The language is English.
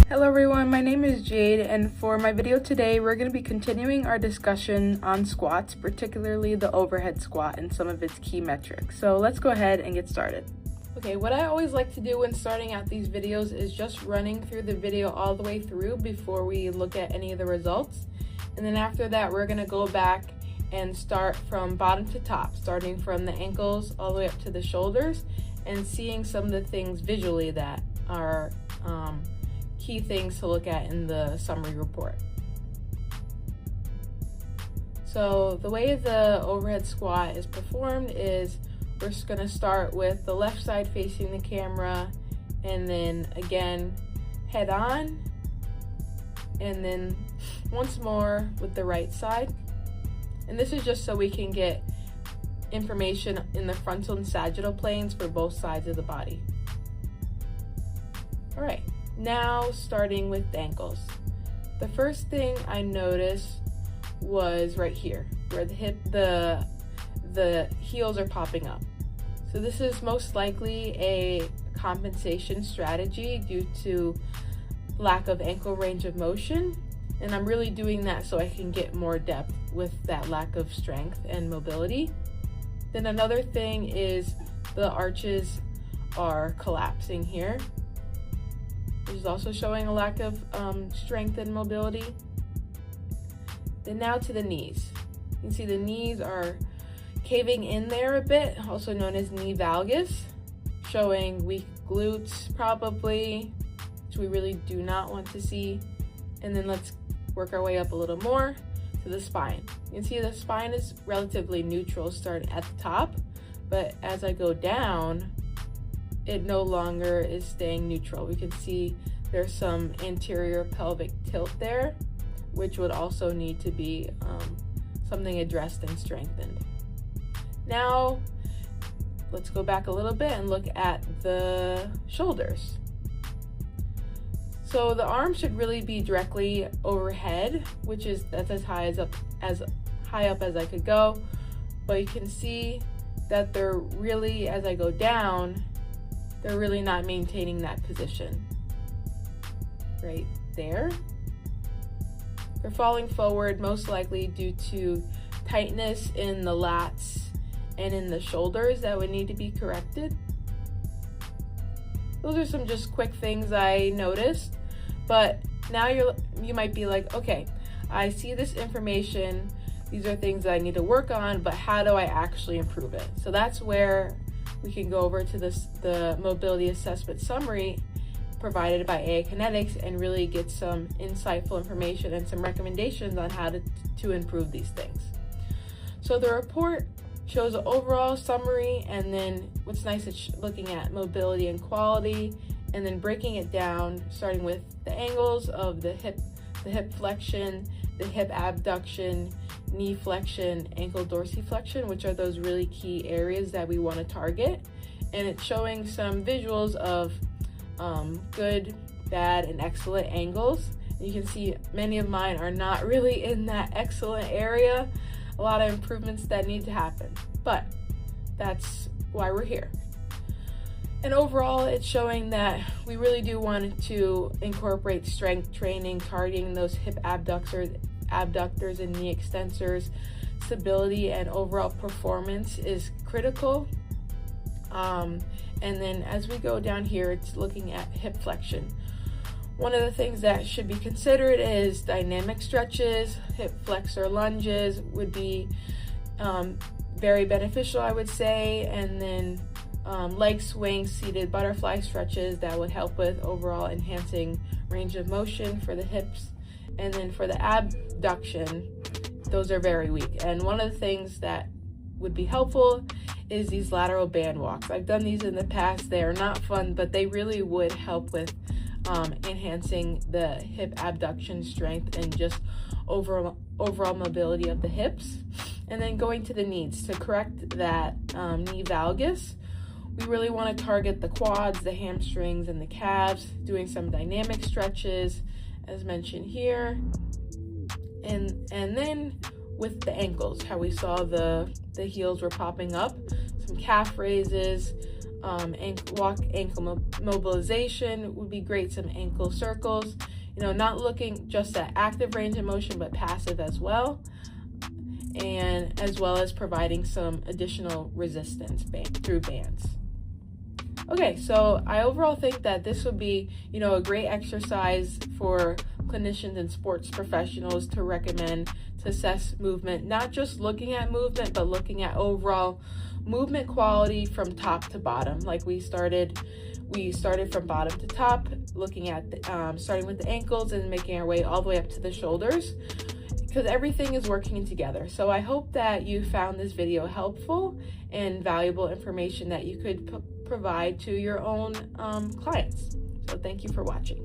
Hello everyone, my name is Jade, and for my video today we're going to be continuing our discussion on squats, particularly the overhead squat and some of its key metrics. So let's go ahead and get started. Okay, what I always like to do when starting out these videos is just running through the video all the way through before we look at any of the results. And then after that we're going to go back and start from bottom to top, starting from the ankles all the way up to the shoulders and seeing some of the things visually that are key things to look at in the summary report. So the way the overhead squat is performed is we're just going to start with the left side facing the camera, and then again head on, and then once more with the right side. And this is just so we can get information in the frontal and sagittal planes for both sides of the body. All right. Now starting with the ankles. The first thing I noticed was right here where the heels are popping up. So this is most likely a compensation strategy due to lack of ankle range of motion, and I'm really doing that so I can get more depth with that lack of strength and mobility. Then another thing is the arches are collapsing here, which is also showing a lack of strength and mobility. Then now to the knees. You can see the knees are caving in there a bit, also known as knee valgus, showing weak glutes probably, which we really do not want to see. And then let's work our way up a little more to the spine. You can see the spine is relatively neutral starting at the top, but as I go down, it no longer is staying neutral. We can see there's some anterior pelvic tilt there, which would also need to be something addressed and strengthened. Now, let's go back a little bit and look at the shoulders. So the arms should really be directly overhead, that's as high up as I could go. But you can see that they're really, as I go down, they're really not maintaining that position. Right there. They're falling forward, most likely due to tightness in the lats and in the shoulders that would need to be corrected. Those are some just quick things I noticed, but now you might be like, okay, I see this information, these are things that I need to work on, but how do I actually improve it? So that's where we can go over to the mobility assessment summary provided by AiKYNETIX and really get some insightful information and some recommendations on how to improve these things. So the report shows an overall summary, and then what's nice is looking at mobility and quality, and then breaking it down, starting with the angles of the hip flexion, the hip abduction, knee flexion, ankle dorsiflexion, which are those really key areas that we want to target. And it's showing some visuals of good, bad, and excellent angles. And you can see many of mine are not really in that excellent area. A lot of improvements that need to happen, but that's why we're here. And overall, it's showing that we really do want to incorporate strength training, targeting those hip abductors and knee extensors. Stability and overall performance is critical. And then as we go down here, it's looking at hip flexion. One of the things that should be considered is dynamic stretches. Hip flexor lunges would be very beneficial, I would say. And then leg swings, seated butterfly stretches that would help with overall enhancing range of motion for the hips. And then for the abduction, those are very weak. And one of the things that would be helpful is these lateral band walks. I've done these in the past. They are not fun, but they really would help with enhancing the hip abduction strength and just overall mobility of the hips. And then going to the knees to correct that knee valgus, we really want to target the quads, the hamstrings, and the calves, doing some dynamic stretches as mentioned here. And then with the ankles, how we saw the heels were popping up, some calf raises, walk ankle mobilization would be great, some ankle circles, not looking just at active range of motion, but passive as well. And as well as providing some additional resistance through bands. Okay, so I overall think that this would be, a great exercise for clinicians and sports professionals to recommend to assess movement, not just looking at movement, but looking at overall movement quality from top to bottom. Like we started from bottom to top, looking at starting with the ankles and making our way all the way up to the shoulders, because everything is working together. So I hope that you found this video helpful and valuable information that you could provide to your own clients. So thank you for watching.